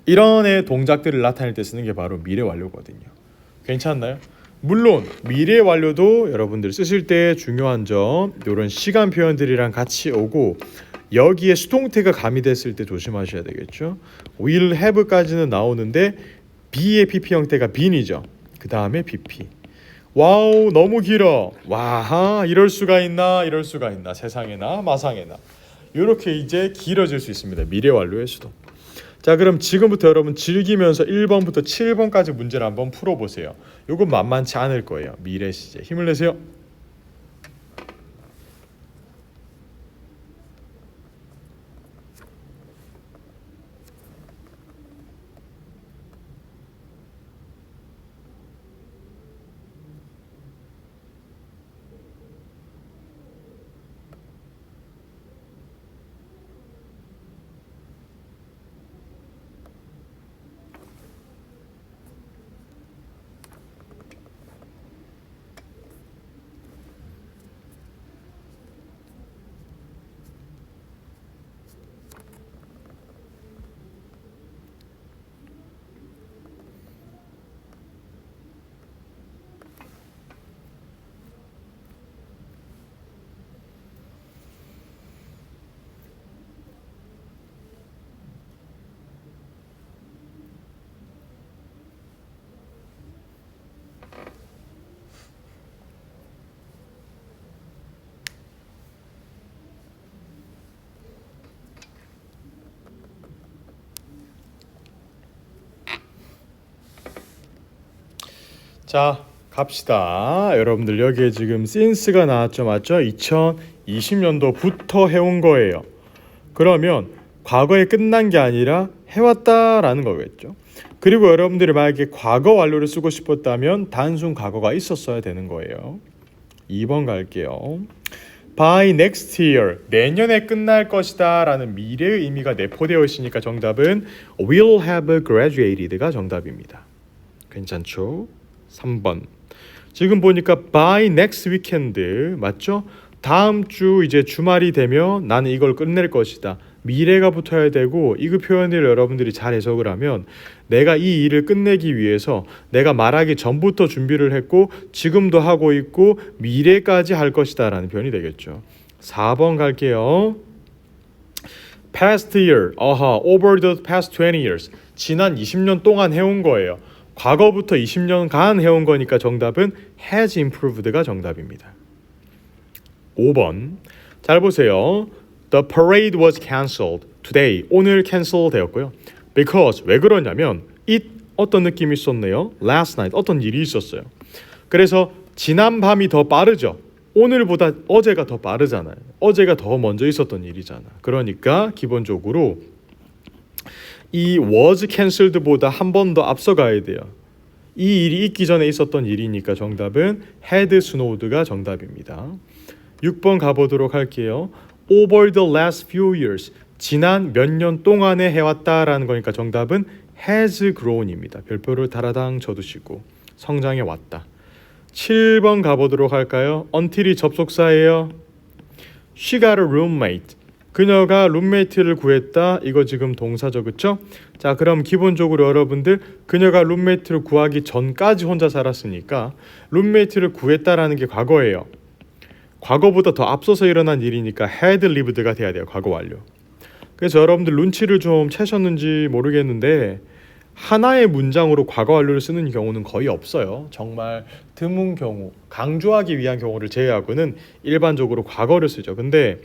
이런 의 동작들을 나타낼 때 쓰는 게 바로 미래 완료거든요. 괜찮나요? 물론 미래 완료도 여러분들 쓰실 때 중요한 점 이런 시간 표현들이랑 같이 오고 여기에 수동태가 가미됐을 때 조심하셔야 되겠죠. will have까지는 나오는데 be의 pp 형태가 been이죠. 그 다음에 bp. 와우 너무 길어. 와하 이럴 수가 있나 세상에나 마상에나. 이렇게 이제 길어질 수 있습니다. 미래 완료의 수동. 자, 그럼 지금부터 여러분 즐기면서 1번부터 7번까지 문제를 한번 풀어보세요. 이건 만만치 않을 거예요. 미래 시제 힘을 내세요. 자, 갑시다. 여러분들 여기에 지금 since가 나왔죠, 맞죠? 2020년도부터 해온 거예요. 그러면 과거에 끝난 게 아니라 해왔다라는 거겠죠. 그리고 여러분들이 만약에 과거 완료를 쓰고 싶었다면 단순 과거가 있었어야 되는 거예요. 2번 갈게요. By next year, 내년에 끝날 것이다 라는 미래의 의미가 내포되어 있으니까 정답은 will have graduated가 정답입니다. 괜찮죠? 3번. 지금 보니까 by next weekend 맞죠? 다음 주 이제 주말이 되면 나는 이걸 끝낼 것이다. 미래가 붙어야 되고 이 표현을 여러분들이 잘 해석을 하면 내가 이 일을 끝내기 위해서 내가 말하기 전부터 준비를 했고 지금도 하고 있고 미래까지 할 것이다 라는 표현이 되겠죠. 4번 갈게요. past year, over the past 20 years. 지난 20년 동안 해온 거예요. 과거부터 20년간 해온 거니까 정답은 has improved가 정답입니다. 5번. 잘 보세요. The parade was cancelled today. 오늘 cancel 되었고요. Because 왜 그러냐면 it 어떤 느낌이 있었네요. Last night 어떤 일이 있었어요. 그래서 지난 밤이 더 빠르죠. 오늘보다 어제가 더 빠르잖아요. 어제가 더 먼저 있었던 일이잖아. 그러니까 기본적으로 이 was cancelled보다 한 번 더 앞서가야 돼요. 이 일이 있기 전에 있었던 일이니까 정답은 had snowed가 정답입니다. 6번 가보도록 할게요. Over the last few years. 지난 몇 년 동안에 해왔다라는 거니까 정답은 has grown입니다. 별표를 다라당 쳐두시고 성장해 왔다. 7번 가보도록 할까요? until이 접속사예요. She got a roommate. 그녀가 룸메이트를 구했다. 이거 지금 동사죠, 그렇죠? 자, 그럼 기본적으로 여러분들 그녀가 룸메이트를 구하기 전까지 혼자 살았으니까 룸메이트를 구했다라는 게 과거예요. 과거보다 더 앞서서 일어난 일이니까 had lived가 돼야 돼요. 과거 완료. 그래서 여러분들 눈치를 좀 채셨는지 모르겠는데 하나의 문장으로 과거 완료를 쓰는 경우는 거의 없어요. 정말 드문 경우, 강조하기 위한 경우를 제외하고는 일반적으로 과거를 쓰죠. 근데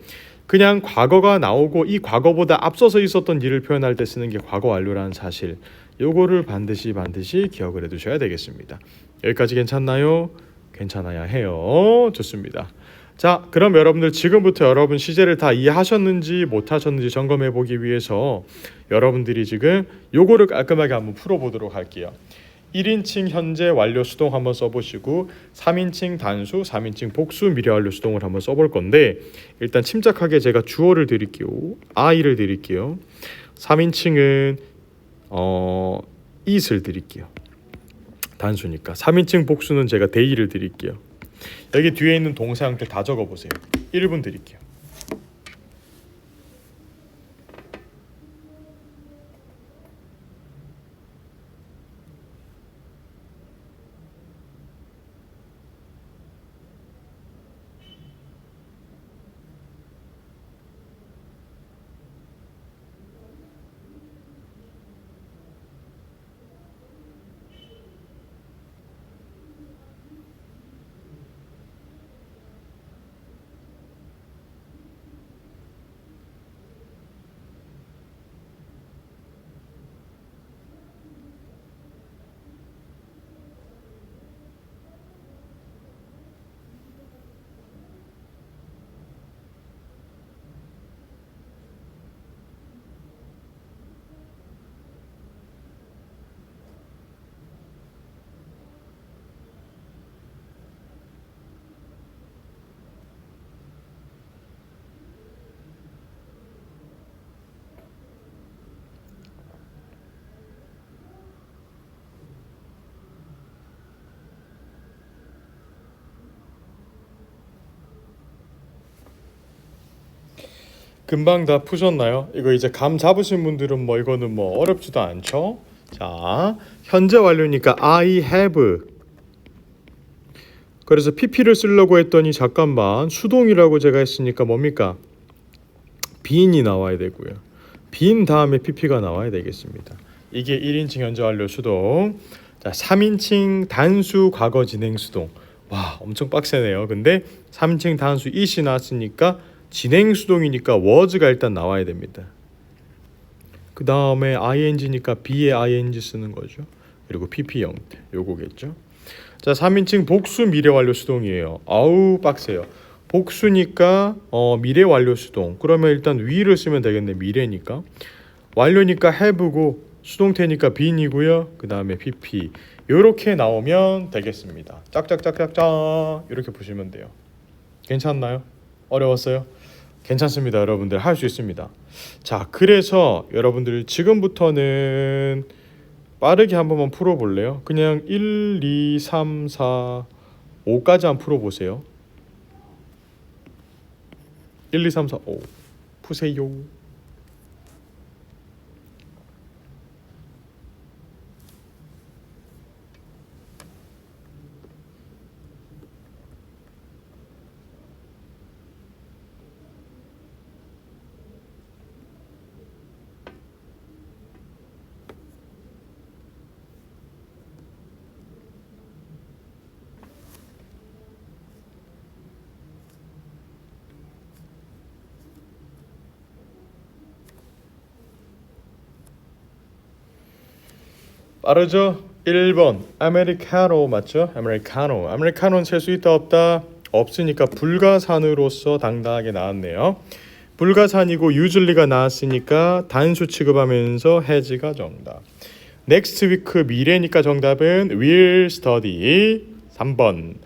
그냥 과거가 나오고 이 과거보다 앞서서 있었던 일을 표현할 때 쓰는 게 과거 완료라는 사실, 요거를 반드시 기억을 해두셔야 되겠습니다. 여기까지 괜찮나요? 괜찮아야 해요. 좋습니다. 자, 그럼 여러분들 지금부터 여러분 시제를 다 이해하셨는지 못하셨는지 점검해 보기 위해서 여러분들이 지금 요거를 깔끔하게 한번 풀어보도록 할게요. 1인칭 현재 완료 수동 한번 써보시고 3인칭 단수, 3인칭 복수 미래 완료 수동을 한번 써볼 건데, 일단 침착하게 제가 주어를 드릴게요. I를 드릴게요. 3인칭은 it을 드릴게요. 단수니까. 3인칭 복수는 제가 they를 드릴게요. 여기 뒤에 있는 동사 형태 다 적어보세요. 1분 드릴게요. 금방 다 푸셨나요? 이거 이제 감 잡으신 분들은 뭐 이거는 뭐 어렵지도 않죠? 자, 현재 완료니까 I have. 그래서 PP를 쓰려고 했더니 잠깐만, 수동이라고 제가 했으니까 뭡니까? being이 나와야 되고요. being 다음에 PP가 나와야 되겠습니다. 이게 1인칭 현재 완료 수동. 자, 3인칭 단수 과거 진행 수동. 와, 엄청 빡세네요. 근데 3인칭 단수 it이 나왔으니까 진행 수동이니까 was가 일단 나와야 됩니다. 그 다음에 ing니까 be에 ing 쓰는 거죠. 그리고 pp 형태 요거겠죠. 자, 3인칭 복수 미래 완료 수동이에요. 아우 빡세요. 복수니까 미래 완료 수동. 그러면 일단 위를 쓰면 되겠네. 미래니까. 완료니까 have고 수동태니까 being이고요. 그 다음에 pp. 요렇게 나오면 되겠습니다. 짝짝짝짝짝 이렇게 보시면 돼요. 괜찮나요? 어려웠어요? 괜찮습니다. 여러분들 할 수 있습니다. 자, 그래서 여러분들 지금부터는 빠르게 한 번만 풀어볼래요? 그냥 1, 2, 3, 4, 5까지 한번 풀어보세요. 1, 2, 3, 4, 5 푸세요. 빠르죠? 1번 아메리카노 맞죠? 아메리카노는 셀 수 있다 없다? 없으니까 불가산으로서 당당하게 나왔네요. 불가산이고 usually가 나왔으니까 단수 취급하면서 has가 정답. next week 미래니까 정답은 will study. 3번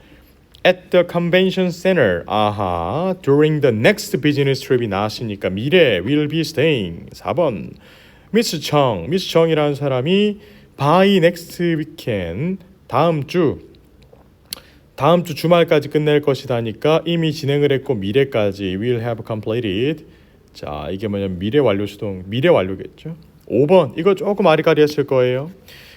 at the convention center. 아하, during the next business trip이 나왔으니까 미래 will be staying. 4번 미스 청이라는 사람이 by next weekend 다음 주 주말까지 끝낼 것이다니까 이미 진행을 했고 미래까지 will have completed. 자, 이게 뭐냐면 미래 완료 수동, 미래 완료겠죠. 5번 이거 조금 아리까리했을 거예요.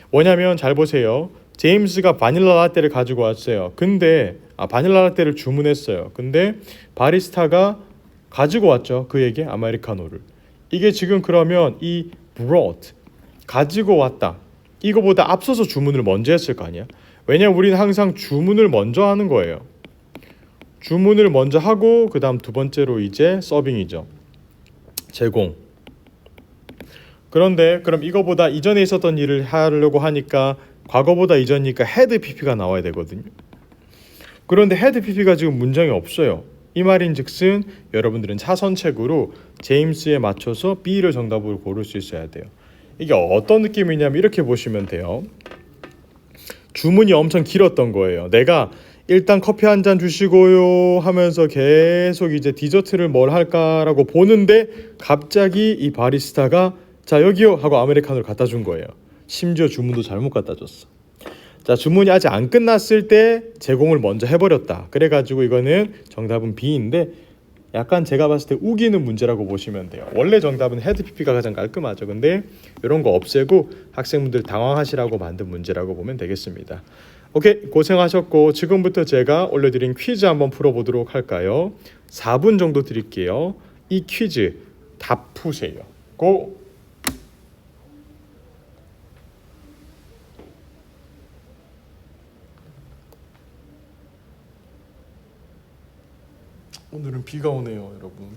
뭐냐면 잘 보세요. 제임스가 바닐라 라떼를 가지고 왔어요. 근데 바닐라 라떼를 주문했어요. 근데 바리스타가 가지고 왔죠. 그에게 아메리카노를. 이게 지금 그러면 이 brought 가지고 왔다 이거보다 앞서서 주문을 먼저 했을 거 아니야. 왜냐면 우리는 항상 주문을 먼저 하는 거예요. 주문을 먼저 하고 그 다음 두 번째로 이제 서빙이죠. 제공. 그런데 그럼 이거보다 이전에 있었던 일을 하려고 하니까 과거보다 이전이니까 had pp가 나와야 되거든요. 그런데 had pp가 지금 문장이 없어요. 이 말인즉슨 여러분들은 차선책으로 제임스에 맞춰서 B를 정답으로 고를 수 있어야 돼요. 이게 어떤 느낌이냐면 이렇게 보시면 돼요. 주문이 엄청 길었던 거예요. 내가 일단 커피 한 잔 주시고요 하면서 계속 이제 디저트를 뭘 할까라고 보는데 갑자기 이 바리스타가 자 여기요 하고 아메리카노를 갖다 준 거예요. 심지어 주문도 잘못 갖다 줬어. 자 주문이 아직 안 끝났을 때 제공을 먼저 해버렸다. 그래가지고 이거는 정답은 B인데 약간 제가 봤을 때 우기는 문제라고 보시면 돼요. 원래 정답은 had pp가 가장 깔끔하죠. 근데 이런 거 없애고 학생분들 당황하시라고 만든 문제라고 보면 되겠습니다. 오케이, 고생하셨고 지금부터 제가 올려드린 퀴즈 한번 풀어보도록 할까요? 4분 정도 드릴게요. 이 퀴즈 답 푸세요. 고! 오늘은 비가 오네요, 여러분.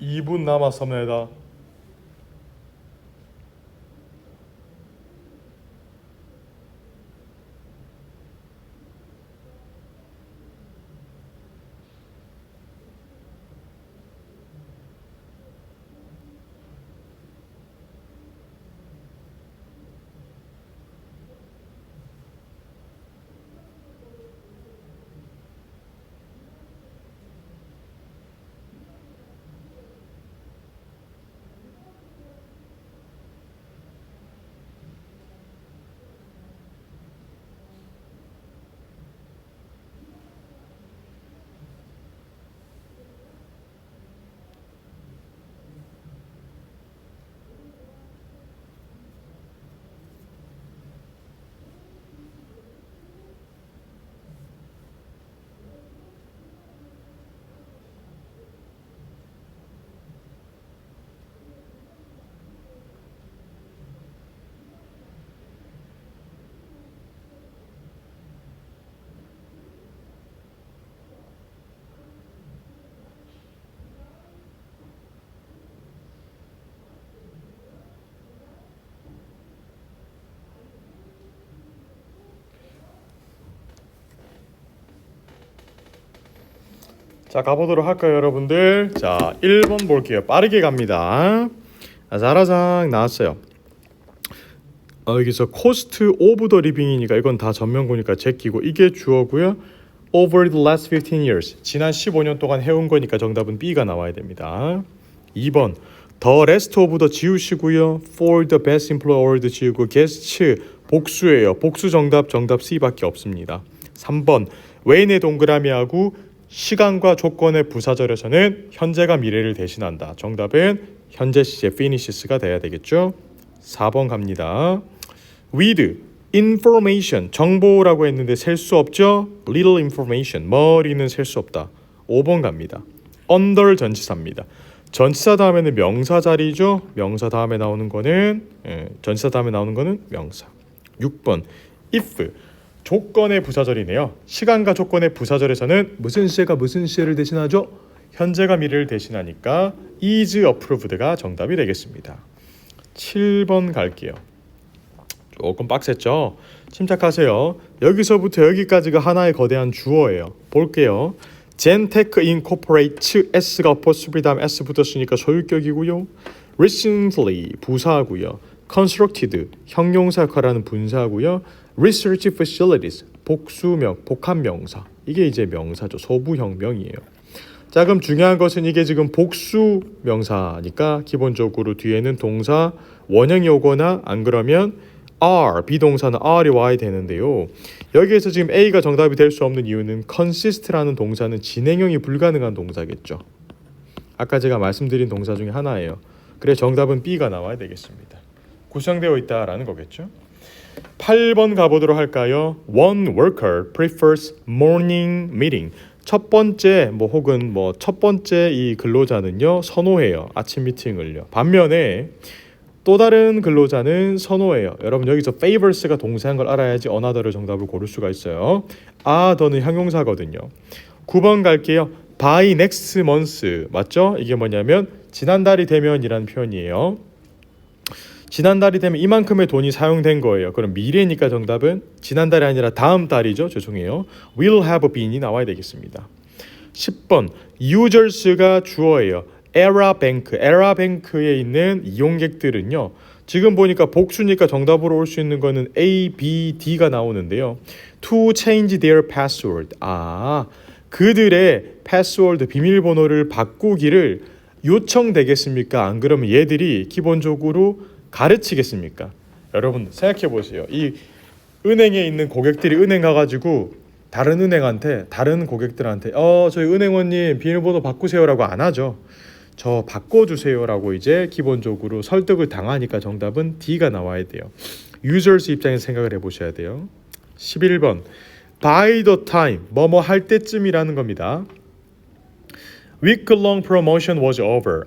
2분 남았습니다. 자 가보도록 할까요 여러분들. 자 1번 볼게요. 빠르게 갑니다. 자라상 나왔어요. 여기서 cost of the living이니까 이건 다 전면구니까 제끼고 이게 주어고요. over the last 15 years 지난 15년 동안 해온 거니까 정답은 B가 나와야 됩니다. 2번 the rest of the 지우시고요. for the best employer award 지우고 guest 복수예요. 복수 정답 C밖에 없습니다. 3번 웨인의 동그라미하고 시간과 조건의 부사절에서는 현재가 미래를 대신한다. 정답은 현재 시제 finishes,가 돼야 되겠죠. 4번 갑니다. with information 정보라고 했는데 셀 수 없죠. little information 머리는 셀 수 없다. 5번 갑니다. under 전치사입니다. 전치사 다음에는 명사 자리죠. 명사 다음에 나오는 거는 전치사 다음에 나오는 거는 명사. 6번 if 조건의 부사절이네요. 시간과 조건의 부사절에서는 무슨 시제가 무슨 시제를 대신하죠? 현재가 미래를 대신하니까 is approved가 정답이 되겠습니다. 7번 갈게요. 조금 빡셌죠? 침착하세요. 여기서부터 여기까지가 하나의 거대한 주어예요. 볼게요. Gentech Incorporates S가 apostrophe 다음 S 붙었으니까 소유격이고요. Recently 부사하고요. Constructed 형용사 역할하는 분사하고요. Research Facilities 복수명 복합명사 이게 이제 명사죠. 소부형명이에요. 자 그럼 중요한 것은 이게 지금 복수 명사니까 기본적으로 뒤에는 동사 원형이 오거나 안 그러면 are 비동사는 are이 와야 되는데요. 여기에서 지금 A가 정답이 될 수 없는 이유는 consist라는 동사는 진행형이 불가능한 동사겠죠. 아까 제가 말씀드린 동사 중에 하나예요. 그래 정답은 B가 나와야 되겠습니다. 구성되어 있다라는 거겠죠. 8번 가보도록 할까요? One worker prefers morning meeting. 첫 번째 혹은 첫 번째 이 근로자는요 선호해요. 아침 미팅을요. 반면에 또 다른 근로자는 선호해요. 여러분 여기서 favors가 동사인 걸 알아야지 another를 정답을 고를 수가 있어요. other는 형용사거든요. 9번 갈게요. by next month 맞죠? 이게 뭐냐면 지난달이 되면이라는 표현이에요. 지난달이 되면 이만큼의 돈이 사용된 거예요. 그럼 미래니까 정답은 지난달이 아니라 다음 달이죠. 죄송해요. will have been이 나와야 되겠습니다. 10번 users가 주어예요. 에라뱅크에 있는 이용객들은요. 지금 보니까 복수니까 정답으로 올 수 있는 거는 A, B, D가 나오는데요. To change their password. 그들의 패스워드 비밀번호를 바꾸기를 요청되겠습니까? 안 그러면 얘들이 기본적으로 가르치겠습니까? 여러분 생각해 보세요. 이 은행에 있는 고객들이 은행 가가지고 다른 은행한테 다른 고객들한테 저희 은행원님 비밀번호 바꾸세요라고 안 하죠. 저 바꿔주세요라고 이제 기본적으로 설득을 당하니까 정답은 D가 나와야 돼요. users 입장에서 생각을 해보셔야 돼요. 11번 by the time 뭐뭐 할 때쯤이라는 겁니다. week-long promotion was over.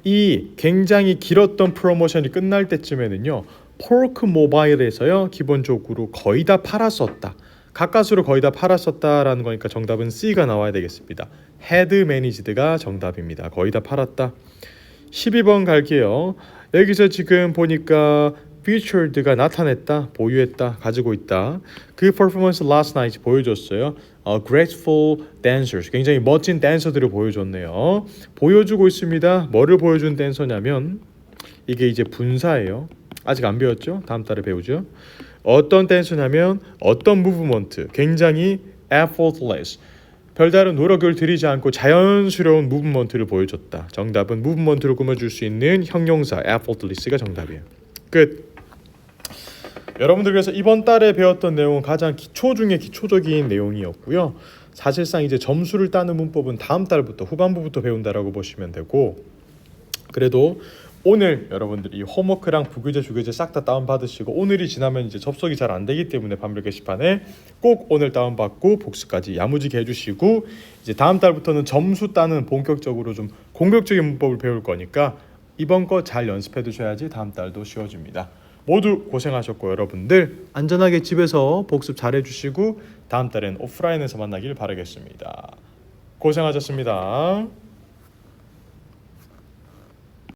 이 굉장히 길었던 프로모션이 끝날 때쯤에는요. 포크 모바일에서요. 기본적으로 거의 다 팔았었다. 가까스로 거의 다 팔았었다라는 거니까 정답은 C가 나와야 되겠습니다. had managed가 정답입니다. 거의 다 팔았다. 12번 갈게요. 여기서 지금 보니까 featured가 나타냈다, 보유했다, 가지고 있다. 그 퍼포먼스 last night 보여줬어요. graceful dancers, 굉장히 멋진 댄서들을 보여줬네요. 보여주고 있습니다. 뭐를 보여준 댄서냐면 이게 이제 분사예요. 아직 안 배웠죠? 다음 달에 배우죠. 어떤 댄서냐면 어떤 무브먼트, 굉장히 effortless, 별다른 노력을 들이지 않고 자연스러운 무브먼트를 보여줬다. 정답은 무브먼트를 꾸며줄 수 있는 형용사 effortless가 정답이에요. 끝. 여러분들 그래서 이번 달에 배웠던 내용은 가장 기초 중에 기초적인 내용이었고요. 사실상 이제 점수를 따는 문법은 다음 달부터 후반부부터 배운다라고 보시면 되고, 그래도 오늘 여러분들이 이 홈워크랑 부교재 주교재 싹 다 다운받으시고 오늘이 지나면 이제 접속이 잘 안 되기 때문에 반별 게시판에 꼭 오늘 다운받고 복습까지 야무지게 해주시고, 이제 다음 달부터는 점수 따는 본격적으로 좀 공격적인 문법을 배울 거니까 이번 거 잘 연습해 두셔야지 다음 달도 쉬워집니다. 모두 고생하셨고 여러분들 안전하게 집에서 복습 잘 해주시고 다음 달엔 오프라인에서 만나길 바라겠습니다. 고생하셨습니다.